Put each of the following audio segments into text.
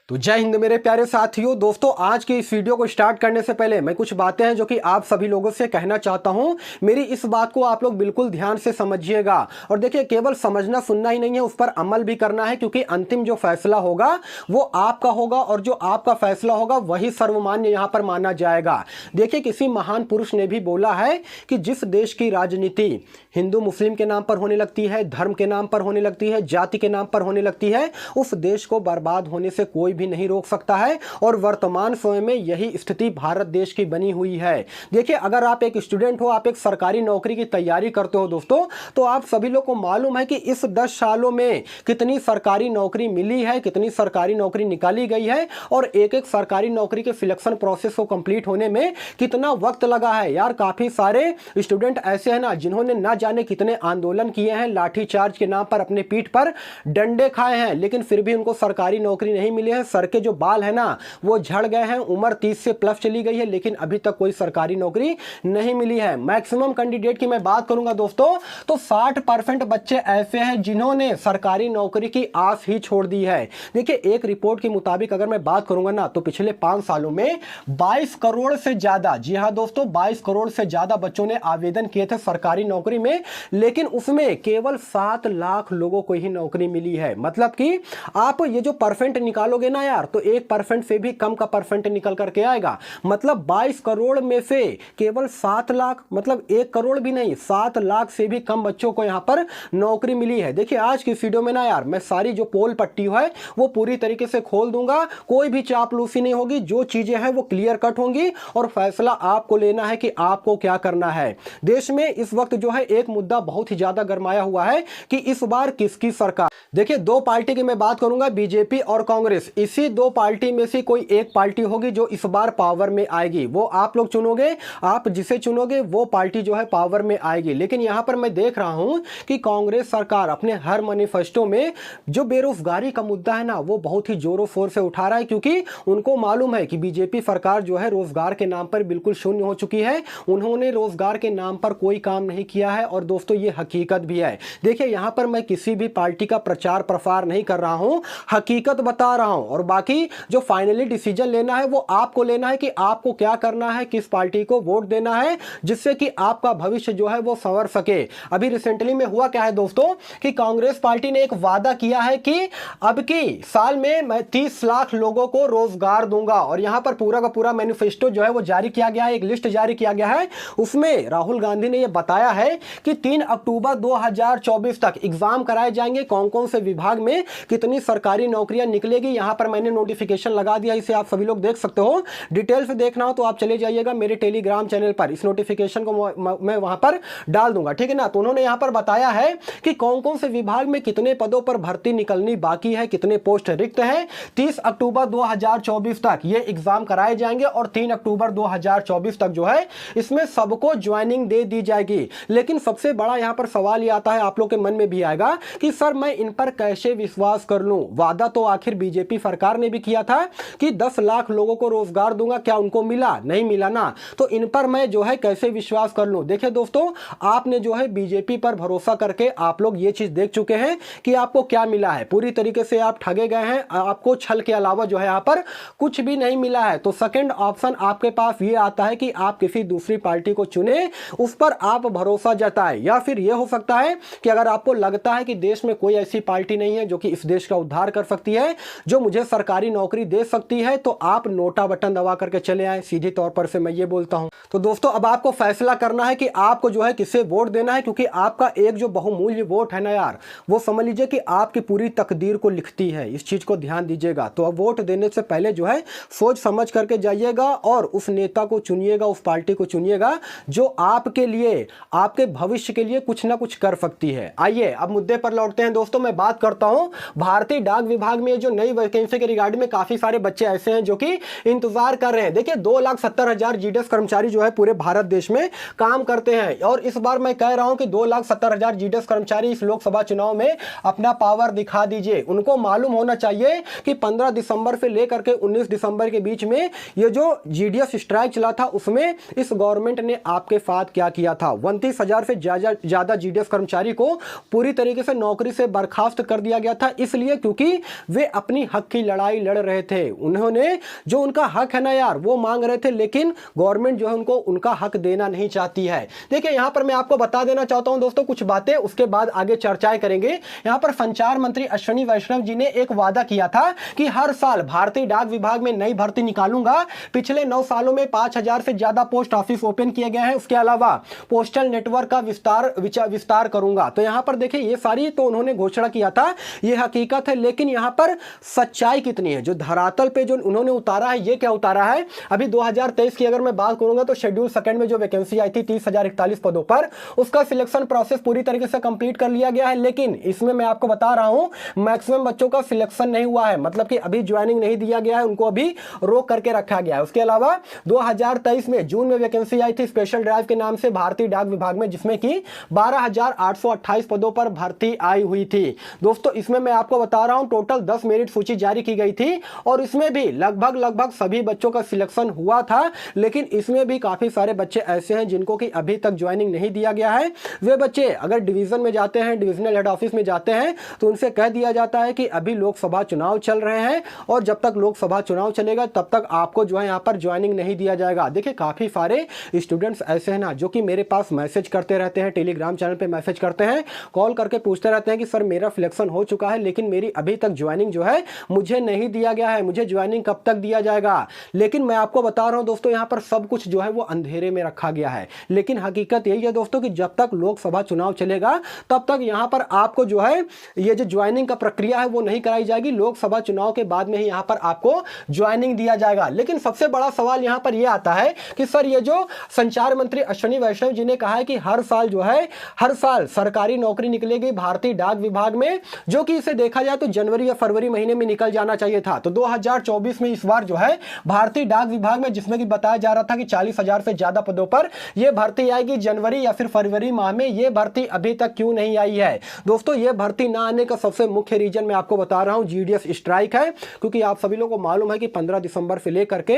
तो जय हिंद मेरे प्यारे साथियों। दोस्तों, आज की इस वीडियो को स्टार्ट करने से पहले मैं कुछ बातें हैं जो कि आप सभी लोगों से कहना चाहता हूं। मेरी इस बात को आप लोग बिल्कुल ध्यान से समझिएगा और देखिए, केवल समझना सुनना ही नहीं है, उस पर अमल भी करना है, क्योंकि अंतिम जो फैसला होगा वो आपका होगा और जो आपका फैसला होगा वही सर्वमान्य यहां पर माना जाएगा। देखिए, किसी महान पुरुष ने भी बोला है कि जिस देश की राजनीति हिंदू मुस्लिम के नाम पर होने लगती है, धर्म के नाम पर होने लगती है, जाति के नाम पर होने लगती है, उस देश को बर्बाद होने से कोई भी नहीं रोक सकता है। और वर्तमान समय में यही स्थिति भारत देश की बनी हुई है। देखिए, अगर आप एक स्टूडेंट हो, आप एक सरकारी नौकरी की तैयारी करते हो दोस्तों, तो आप सभी लोग को मालूम है कि इस 10 सालों में कितनी सरकारी नौकरी मिली है, कितनी सरकारी नौकरी निकाली गई है और एक एक सरकारी नौकरी के सिलेक्शन प्रोसेस को कंप्लीट होने में कितना वक्त लगा है। यार, काफी सारे स्टूडेंट ऐसे हैं ना जिन्होंने ना जाने कितने आंदोलन किए हैं, लाठीचार्ज के नाम पर अपने पीठ पर डंडे खाए हैं, लेकिन फिर भी उनको सरकारी नौकरी नहीं मिली है। सर के जो बाल है ना वो झड़ गए हैं, उम्र 30 से प्लस चली गई है, लेकिन अभी तक कोई सरकारी नौकरी नहीं मिली है। मैक्सिमम कैंडिडेट की मैं बात करूंगा दोस्तों, तो 60% बच्चे ऐसे हैं जिन्होंने सरकारी नौकरी की आस ही छोड़ दी है। देखिए, एक रिपोर्ट के मुताबिक अगर मैं बात करूंगा ना, तो पिछले 5 सालों में 22 करोड़ से ज्यादा, जी हां दोस्तों, 22 करोड़ से ज्यादा बच्चों ने आवेदन किए थे सरकारी नौकरी में, लेकिन उसमें केवल 7 लाख लोगों को ही नौकरी मिली है। मतलब कि आप ये जो परसेंट निकालोगे ना यार, तो 1% से भी कम का परसेंट निकल करके आएगा। मतलब 22 करोड़ में से केवल 7 लाख, मतलब 1 करोड़ भी नहीं, 7 लाख से भी कम बच्चों को यहां पर नौकरी मिली है। देखिए, आज की वीडियो में ना यार, मैं सारी जो पोल पट्टी है वो पूरी तरीके से खोल दूंगा। कोई भी चापलूसी नहीं होगी, जो चीजें हैं वो क्लियर कट होंगी और फैसला आपको लेना है कि आपको क्या करना है। देश में इस वक्त जो है एक मुद्दा बहुत ही ज्यादा गरमाया हुआ है कि इस बार किसकी सरकार। देखिए, 2 पार्टी की मैं बात करूंगा, बीजेपी और कांग्रेस। इसी 2 पार्टी में से कोई एक पार्टी होगी जो इस बार पावर में आएगी। वो आप लोग चुनोगे, आप जिसे चुनोगे वो पार्टी जो है पावर में आएगी। लेकिन यहां पर मैं देख रहा हूं कि कांग्रेस सरकार अपने हर मैनिफेस्टो में जो बेरोजगारी का मुद्दा है ना, वो बहुत ही जोरों शोर से उठा रहा है, क्योंकि उनको मालूम है कि बीजेपी सरकार जो है रोजगार के नाम पर बिल्कुल शून्य हो चुकी है। उन्होंने रोजगार के नाम पर कोई काम नहीं किया है और दोस्तों ये हकीकत भी है। देखिए, यहां पर मैं किसी भी पार्टी का प्रचार प्रसार नहीं कर रहा हूं, हकीकत बता रहा हूं। और बाकी जो फाइनली डिसीजन लेना है वो आपको लेना है कि आपको क्या करना है, किस पार्टी को वोट देना है, जिससे कि आपका भविष्य जो है वो संवर सके। अभी रिसेंटली में हुआ क्या है दोस्तों कि कांग्रेस पार्टी ने एक वादा किया है कि अब की साल में मैं 30 लाख लोगों को रोजगार दूंगा, और यहां पर पूरा का पूरा मैनिफेस्टो जो है वो जारी किया गया है, एक लिस्ट जारी किया गया है। उसमें राहुल गांधी ने यह बताया है कि 3 अक्टूबर 2024 तक एग्जाम कराए जाएंगे, कौन कौन से विभाग में कितनी सरकारी नौकरियां निकलेगी। यहां पर मैंने नोटिफिकेशन लगा दिया, इसे आप सभी लोग देख सकते हो। डिटेल से देखना हो तो आप चले जाइएगा मेरे टेलीग्राम चैनल पर, इस नोटिफिकेशन को मैं वहां पर डाल दूंगा, ठीक है ना। तो उन्होंने यहां पर बताया है कि कौन कौन से विभाग में कितने पदों पर भर्ती निकलनी बाकी है, कितने पोस्ट रिक्त है। 30 अक्टूबर 2024 तक ये एग्जाम कराए जाएंगे और 3 अक्टूबर 2024 तक जो है इसमें सबको ज्वाइनिंग दे दी जाएगी। लेकिन सबसे बड़ा यहां पर सवाल ये आता है, आप लोग के मन में भी आएगा कि सर मैं इन पर कैसे विश्वास कर लूं। वादा तो आखिर बीजेपी सरकार ने भी किया था कि 10 लाख लोगों को रोजगार दूंगा, क्या उनको मिला? नहीं मिला ना। तो इन पर मैं जो है कैसे विश्वास कर लूं। देखिए दोस्तों, आपने जो है बीजेपी पर भरोसा करके आप लोग ये चीज देख चुके हैं कि आपको क्या मिला है। पूरी तरीके से आप ठगे गए हैं, आपको छल के अलावा जो है यहां पर कुछ भी नहीं मिला है। तो सेकंड ऑप्शन आपके पास ये आता है कि आप किसी दूसरी पार्टी को चुने, उस पर आप भरोसा जताएं। या फिर यह हो सकता है कि अगर आपको लगता है कि देश में कोई ऐसी पार्टी नहीं है जो कि इस देश का उद्धार कर सकती है, जो मुझे सरकारी नौकरी दे सकती है, तो आप नोटा बटन दबा करके चले आए। सीधी तौर पर से मैं ये बोलता हूं। तो दोस्तों, अब आपको फैसला करना है कि आपको जो है किसे वोट देना है, क्योंकि आपका एक जो बहुमूल्य वोट है ना यार, वो समझ लीजिए कि आपकी पूरी तकदीर को लिखती है। इस चीज को ध्यान दीजिएगा। तो अब वोट देने से पहले जो है सोच समझ करके जाइएगा और उस नेता को चुनिएगा, उस पार्टी को चुनिएगा जो आपके लिए, आपके भविष्य के लिए कुछ ना कुछ कर सकती है। आइए अब मुद्दे पर लौटते हैं दोस्तों। मैं बात करता हूं भारतीय डाक विभाग में जो नई वैकेंसी के रिगार्डिंग में काफी सारे बच्चे ऐसे हैं जो कि इंतजार कर रहे हैं। देखिए, 2,70,000 जीडीएस कर्मचारी जो है पूरे भारत देश में काम करते हैं, और इस बार मैं कह रहा हूं कि 2,70,000 जीडीएस कर्मचारी इस लोकसभा चुनाव में अपना पावर दिखा दीजिए। उनको मालूम होना चाहिए कि 15 दिसंबर से लेकर के 19 दिसंबर के बीच में ये जो जीडीएस स्ट्राइक चला था, उसमें इस गवर्नमेंट ने आपके साथ क्या किया था। 29,000 से ज्यादा जीडीएस कर्मचारी को पूरी तरीके से नौकरी से बर्खास्त कर दिया गया था, इसलिए क्योंकि वे अपनी हक की लड़ाई लड़ रहे थे। उन्होंने जो उनका हक है ना यार वो मांग रहे थे, लेकिन गवर्नमेंट जो है उनको उनका हक देना नहीं चाहती है। देखिए यहाँ पर मैं आपको बता देना चाहता हूं दोस्तों कुछ बातें, उसके बाद आगे चर्चाएं करेंगे। यहाँ पर संचार मंत्री अश्विनी वैष्णव जी ने एक वादा किया था कि हर साल भारतीय डाक विभाग में नई भर्ती निकालूंगा। पिछले 9 सालों में 5000 से ज्यादा पोस्ट ऑफिस ओपन किए गए हैं। उसके अलावा पोस्टल नेटवर्क का विस्तार करूंगा। तो यहाँ पर देखिए ये सारी तो उन्होंने घोषणा किया था, ये हकीकत है, लेकिन यहाँ पर सच्चाई कितनी है, जो धरातल पे जो उन्होंने उतारा है ये क्या उतारा है। अभी 2023 की अगर मैं बात करूंगा तो शेड्यूल सेकंड में जो वैकेंसी आई थी 30,041 पदों पर, उसका सिलेक्शन प्रोसेस पूरी तरीके से कंप्लीट कर लिया गया है। लेकिन इसमें मैं आपको बता रहा हूं मैक्सिमम बच्चों का सिलेक्शन नहीं हुआ है, मतलब कि अभी ज्वाइनिंग नहीं दिया गया है, उनको अभी रोक करके रखा गया है। उसके अलावा 2023 में जून में वैकेंसी आई थी स्पेशल ड्राइव के नाम से भारतीय डाक विभाग में, जिसमें कि 12,828 पदों पर भर्ती आई हुई थी। दोस्तों इसमें मैं आपको बता रहा हूं टोटल 10 मेरिट सूची जारी की गई थी और इसमें भी लगभग सभी बच्चों का सिलेक्शन हुआ था। लेकिन इसमें भी काफी सारे बच्चे ऐसे हैं जिनको कि अभी तक ज्वाइनिंग नहीं दिया गया है। वे बच्चे अगर डिवीजन में जाते हैं, डिविजनल हेड ऑफिस में जाते हैं, तो उनसे कह दिया जाता है कि अभी लोकसभा चुनाव चल रहे हैं और जब तक लोकसभा चुनाव चलेगा तब तक आपको जो है यहाँ पर ज्वाइनिंग नहीं दिया जाएगा। देखिए काफी सारे स्टूडेंट्स ऐसे हैं ना जो कि मेरे पास मैसेज करते रहते हैं, टेलीग्राम चैनल पे मैसेज करते हैं, कॉल करके पूछते रहते हैं कि सर मेरा सिलेक्शन हो चुका है लेकिन मेरी अभी तक ज्वाइनिंग जो है मुझे नहीं दिया गया है, मुझे ज्वाइनिंग कब तक दिया जाएगा। लेकिन मैं आपको बता रहा हूं दोस्तों यहाँ पर सब कुछ जो है वो अंधेरे में रखा गया है। लेकिन हकीकत यही है दोस्तों कि जब तक लोकसभा चुनाव चलेगा तब तक यहाँ पर आपको जो है ये जो ज्वाइनिंग का प्रक्रिया है वो नहीं कराई जाएगी। लोकसभा चुनाव के बाद में ही यहाँ पर आपको ज्वाइनिंग दिया जाएगा। लेकिन सबसे बड़ा सवाल यहाँ पर यह आता है कि सर ये जो संचार मंत्री अश्विनी वैष्णव जी ने कहा है कि हर साल जो है हर साल सरकारी नौकरी निकलेगी भारतीय डाक विभाग में, जो कि इसे देखा जाए तो जनवरी या फरवरी महीने में निकल जाना चाहिए था। तो 2024 में इस बार जो है भारतीय डाक विभाग में, जिसमें कि बताया जा रहा था कि 40,000 से ज्यादा पदों पर यह भर्ती आएगी जनवरी या फिर फरवरी माह में, यह भर्ती अभी तक क्यों नहीं आई है। दोस्तों यह भर्ती ना आने का सबसे मुख्य रीजन मैं आपको बता रहा हूं जीडीएस स्ट्राइक है। क्योंकि आप सभी लोगों को मालूम है कि 15 दिसंबर से लेकर के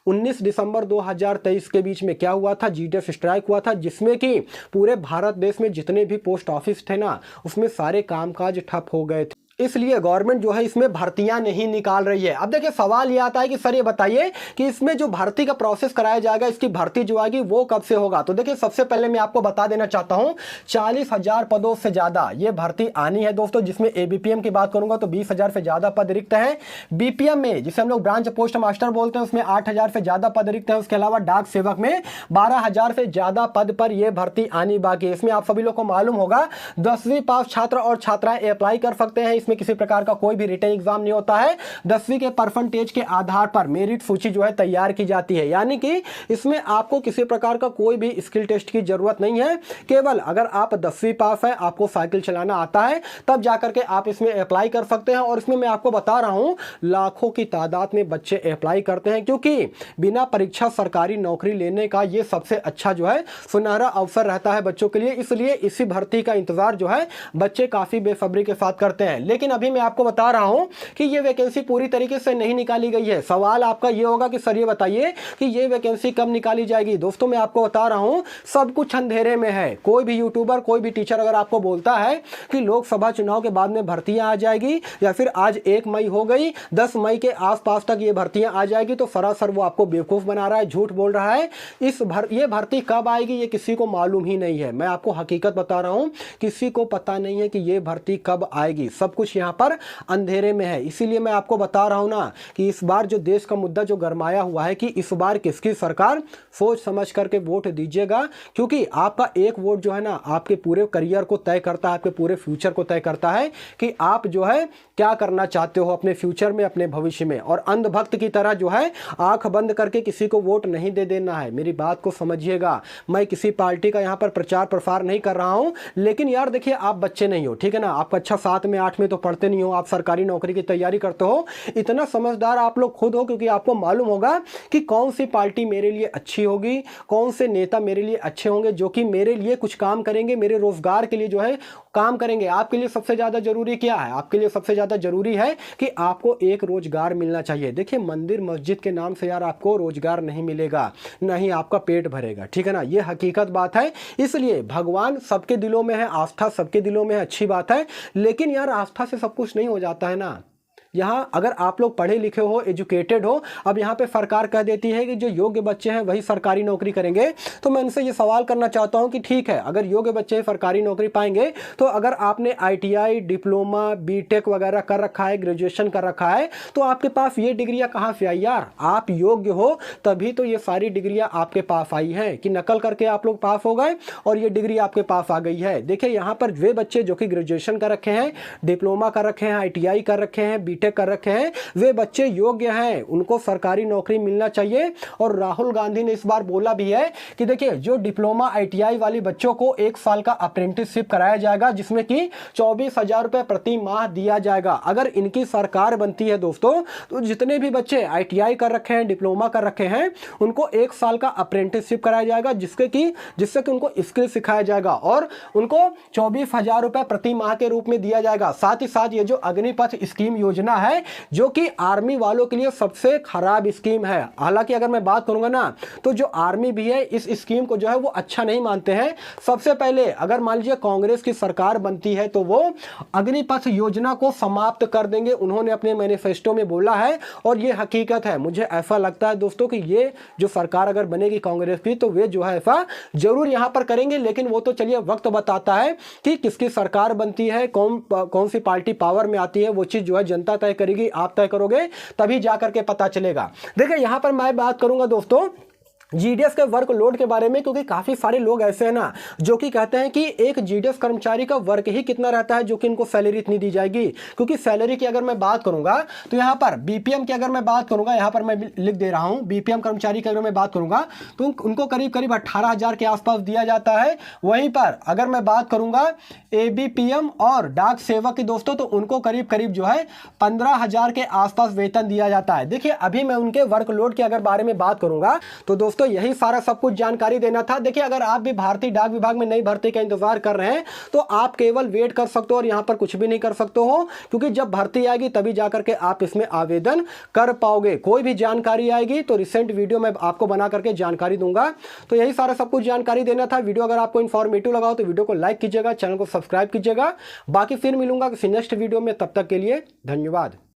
19 दिसंबर 2023 के बीच में क्या हुआ था, जीडीएस स्ट्राइक हुआ था, जिसमें कि पूरे भारत देश में जितने भी पोस्ट ऑफिस थे ना उसमें सारे कामकाज ठप हो गए थे। इसलिए गवर्नमेंट जो है इसमें भर्तियां नहीं निकाल रही है। अब देखिए सवाल ये आता है कि सर ये बताइए कि इसमें जो भर्ती का प्रोसेस कराया जाएगा, इसकी भर्ती जो आएगी वो कब से होगा। तो देखिए सबसे पहले मैं आपको बता देना चाहता हूं 40,000 पदों से ज्यादा ये भर्ती आनी है दोस्तों, जिसमें एबीपीएम की बात करूंगा तो 20,000 से ज्यादा पद रिक्त हैं। बीपीएम में जिसे हम लोग ब्रांच पोस्ट मास्टर बोलते हैं उसमें 8,000 से ज्यादा पद रिक्त हैं। उसके अलावा डाक सेवक में 12,000 से ज्यादा पद पर यह भर्ती आनी बाकी है। इसमें आप सभी लोग को मालूम होगा 10वीं पास छात्र और छात्राएं अप्लाई कर सकते हैं। इसमें किसी प्रकार का कोई भी रिटन एग्जाम नहीं होता है। 10वीं के परसेंटेज के आधार पर मेरिट सूची जो है तैयार की जाती है, यानी कि इसमें आपको किसी प्रकार का कोई भी स्किल टेस्ट की जरूरत नहीं है। केवल अगर आप 10वीं पास है, आपको साइकिल चलाना आता है, तब जाकर के आप इसमें अप्लाई कर सकते हैं। और इसमें मैं आपको बता रहा हूं लाखों की तादाद में बच्चे अप्लाई करते हैं, क्योंकि बिना परीक्षा सरकारी नौकरी लेने का यह सबसे अच्छा जो है सुनहरा अवसर रहता है बच्चों के लिए। इसलिए इसी भर्ती का इंतजार जो है बच्चे काफी बेसब्री के साथ करते हैं। लेकिन अभी मैं आपको बता रहा हूं कि ये वैकेंसी पूरी तरीके से नहीं निकाली गई है। सवाल आपका ये होगा कि सर ये बताइए कि ये वैकेंसी कब निकाली जाएगी। दोस्तों मैं आपको बता रहा हूं सब कुछ अंधेरे में है। कोई भी यूट्यूबर, कोई भी टीचर अगर आपको बोलता है कि लोकसभा चुनाव के बाद में भर्तियां आ जाएगी या फिर आज 1 मई हो गई 10 मई के आसपास तक ये भर्तियां आ जाएगी, तो सरासर वो आपको बेवकूफ बना रहा है, झूठ बोल रहा है। ये भर्ती कब आएगी ये किसी को मालूम ही नहीं है। मैं आपको हकीकत बता रहा हूं, किसी को पता नहीं है कि ये भर्ती कब आएगी। सब कुछ यहाँ पर अंधेरे में है। इसीलिए मैं आपको बता रहा हूं ना कि इस बार जो देश का मुद्दा जो गरमाया हुआ है कि इस बार किसकी सरकार, सोच समझ करके वोट दीजिएगा। क्योंकि आपका एक वोट जो है ना आपके पूरे करियर को तय करता है, आपके पूरे फ्यूचर को तय करता है कि आप जो है क्या करना चाहते हो अपने फ्यूचर में, अपने भविष्य में। और अंधभक्त की तरह जो है आंख बंद करके किसी को वोट नहीं दे देना है। मेरी बात को समझिएगा। मैं किसी पार्टी का यहाँ पर प्रचार प्रसार नहीं कर रहा हूँ, लेकिन यार देखिए आप बच्चे नहीं हो, ठीक है ना, आप कक्षा 7 में 8 में तो पढ़ते नहीं हो, आप सरकारी नौकरी की तैयारी करते हो। इतना समझदार आप लोग खुद हो, क्योंकि आपको मालूम होगा कि कौन सी पार्टी मेरे लिए अच्छी होगी, कौन से नेता मेरे लिए अच्छे होंगे जो कि मेरे लिए कुछ काम करेंगे, मेरे रोजगार के लिए जो है काम करेंगे। आपके लिए सबसे ज्यादा जरूरी क्या है? आपके लिए सबसे ज्यादा जरूरी है कि आपको एक रोजगार मिलना चाहिए। देखिए मंदिर मस्जिद के नाम से यार आपको रोजगार नहीं मिलेगा, नहीं आपका पेट भरेगा, ठीक है ना, ये हकीकत बात है। इसलिए भगवान सबके दिलों में है, आस्था सबके दिलों में है, अच्छी बात है, लेकिन यार आस्था से सब कुछ नहीं हो जाता है ना। यहाँ अगर आप लोग पढ़े लिखे हो, एजुकेटेड हो, अब यहाँ पे सरकार कह देती है कि जो योग्य बच्चे हैं वही सरकारी नौकरी करेंगे। तो मैं उनसे ये सवाल करना चाहता हूँ कि ठीक है, अगर योग्य बच्चे सरकारी नौकरी पाएंगे तो अगर आपने ITI, डिप्लोमा, BTech वगैरह कर रखा है, ग्रेजुएशन कर रखा है, तो आपके पास ये डिग्रियां कहाँ से आई यार? आप योग्य हो तभी तो ये सारी डिग्रियां आपके पास आई हैं कि नकल करके आप लोग पास हो गए और ये डिग्री आपके पास आ गई है। देखिए यहाँ पर वे बच्चे जो कि ग्रेजुएशन कर रखे हैं, डिप्लोमा कर रखे हैं, ITI कर रखे हैं, BTech कर रखे हैं, वे बच्चे योग्य हैं, उनको सरकारी नौकरी मिलना चाहिए। और राहुल गांधी ने इस बार बोला भी है कि देखिए जो डिप्लोमा ITI वाले बच्चों को 1 साल का अप्रेंटिसशिप कराया जाएगा, जिसमें कि 24,000 रुपए प्रति माह दिया जाएगा। अगर इनकी सरकार बनती है दोस्तों, तो जितने भी बच्चे ITI कर रखे हैं, डिप्लोमा कर रखे हैं, उनको 1 साल का अप्रेंटिसशिप कराया जाएगा, जिससे कि उनको स्किल सिखाया जाएगा और उनको 24,000 रुपए प्रति माह के रूप में दिया जाएगा। साथ ही साथ ये जो अग्निपथ स्कीम योजना है, जो कि आर्मी वालों के लिए सबसे खराब स्कीम है। हालांकि अगर मैं बात करूंगा ना, तो जो आर्मी भी है इस स्कीम को जो है वो अच्छा नहीं मानते हैं। सबसे पहले अगर मान लीजिए कांग्रेस की सरकार बनती है तो वो अग्निपथ योजना को समाप्त कर देंगे, उन्होंने अपने मैनिफेस्टो में बोला है और ये हकीकत है। मुझे ऐसा लगता है दोस्तों कि ये जो सरकार अगर बनेगी कांग्रेस की, तो वे जो है ऐसा जरूर यहां पर करेंगे। लेकिन वो तो चलिए वक्त बताता है कि किसकी सरकार बनती है, कौन सी पार्टी पावर में आती है, वो चीज जो है जनता तय करेगी, आप तय करोगे, तभी जाकर के पता चलेगा। देखिए यहां पर मैं बात करूंगा दोस्तों GDS के वर्क लोड के बारे में, क्योंकि काफी सारे लोग ऐसे हैं ना जो कि कहते हैं कि एक GDS कर्मचारी का वर्क ही कितना रहता है जो कि इनको सैलरी इतनी दी जाएगी। क्योंकि सैलरी की अगर मैं बात करूंगा तो यहाँ पर BPM की अगर मैं बात करूंगा, यहाँ पर मैं लिख दे रहा हूँ, BPM कर्मचारी की अगर मैं बात करूंगा तो उनको करीब करीब 18,000 के आसपास दिया जाता है। वहीं पर अगर मैं बात करूंगा ABPM और डाक सेवक की दोस्तों, तो उनको करीब करीब जो है 15,000 के आसपास वेतन दिया जाता है। देखिए अभी मैं उनके वर्कलोड के अगर बारे में बात करूंगा तो दोस्तों यही सारा सब कुछ जानकारी देना था। देखिए अगर आप भी भारतीय डाक विभाग में नई भर्ती का इंतजार कर रहे हैं तो आप केवल वेट कर सकते हो और यहां पर कुछ भी नहीं कर सकते हो, क्योंकि जब भर्ती आएगी तभी जाकर के आप इसमें आवेदन कर पाओगे। कोई भी जानकारी आएगी तो रिसेंट वीडियो में आपको बना करके जानकारी दूंगा। तो यही सारा सब कुछ जानकारी देना था। वीडियो अगर आपको इन्फॉर्मेटिव लगा हो तो वीडियो को लाइक कीजिएगा, चैनल को सब्सक्राइब कीजिएगा। बाकी फिर मिलूंगा किसी नेक्स्ट वीडियो में, तब तक के लिए धन्यवाद।